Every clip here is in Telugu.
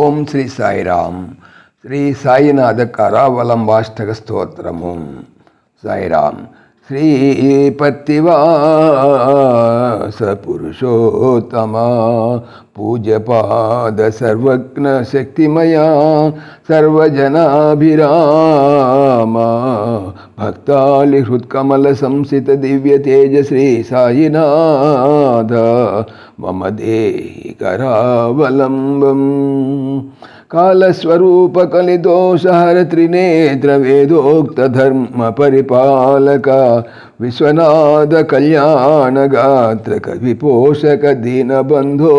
ఓం శ్రీ సాయిరామ్. శ్రీ సాయినాథ కరావలంబాష్టక స్తోత్రము. సాయిరామ్. శ్రీపత్తివాస పురుషోత్తమ పూజ్యపాద సర్వజ్ఞ శక్తిమయా సర్వజనాభిరామ భక్తాలి హృత్కమల సంసిత దివ్య తేజ శ్రీ సాయినాథ మమ దేహి కరావలంబం. కాలస్వరూప కలిదోషహర త్రినేత్ర వేదోక్త ధర్మ పరిపాలక విశ్వనాథ కళ్యాణ గాత్ర కవి పోషక దీనబంధో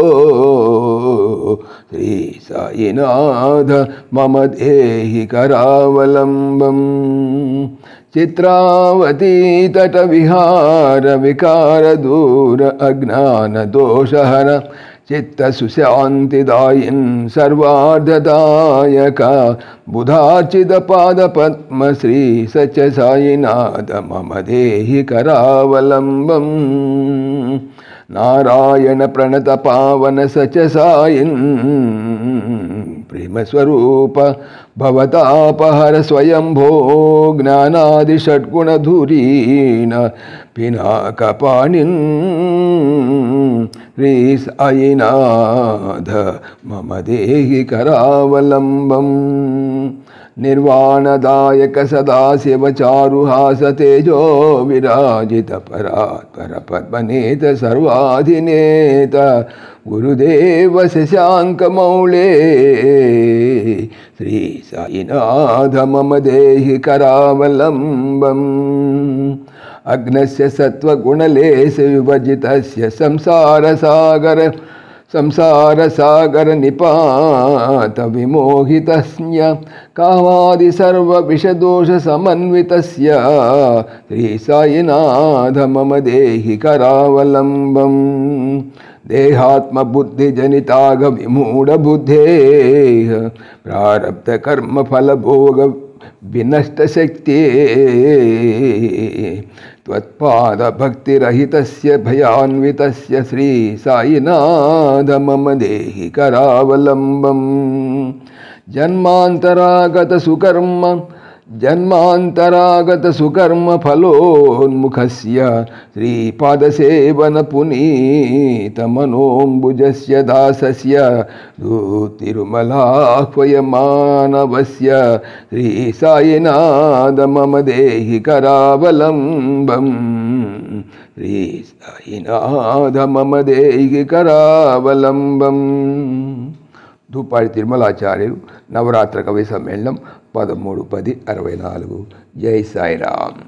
శ్రీ సాయినాథ మమ దేహి కరావలంబం. చిత్రావతీ తట విహార వికార దూర అజ్ఞాన దోషహర చిత్త సుశాంతిదాయిన్ సర్వార్ధదాయక బుధార్చిత పాద పద్మ శ్రీ సత్య సాయినాథ మమ దేహి కరావలంబం. నారాయణ ప్రణత పావన సత్య సాయిన్ ప్రేమస్వరూప భవతాపహర స్వయంభో జ్ఞానాది షడ్గుణధురీణ పినాకపాణిన్ శ్రీ సాయినాథ మమ దేహి కరావలంబం. నిర్వాణదాయక సదాశివచారుహాస తేజో విరాజిత పరాత్పర పద్మనేత సర్వాధినేత గురుదేవ శశాంకమౌళే శ్రీ సాయినాథ మమ దేహి కరావలంబం. అగ్నస్య సత్వగుణలేశ విభజితస్య సంసార సాగర నిపాత విమోహితస్య కామాది సర్వ విషదోష సమన్వితస్య శ్రీ సాయినాథ మమ దేహి కరావలంబం. దేహాత్మ బుద్ధి జనితాగ విమూఢ బుద్ధే ప్రారబ్ధ కర్మ ఫల భోగ వినష్ట శక్తి త్వత్పాద భక్తిరహితస్య భయాన్వితస్య శ్రీ సాయినాథ మమ దేహి కరావలంబం. జన్మాంతరాగత సుకర్మ ఫలోన్ముఖస్య శ్రీపాదసేవన పునీత మనోంబుజస్య దాసస్య తిరుమలాహ్వయమానవస్య శ్రీ సాయినాథ మమ దేహి కరావలంబం. శ్రీ సాయినాథ మమ దేహి కరావలంబం. ధూపాడి తిరుమలాచార్యులు నవరాత్ర కవి సమ్మేళనం 13/10/64. జై సాయిరామ్.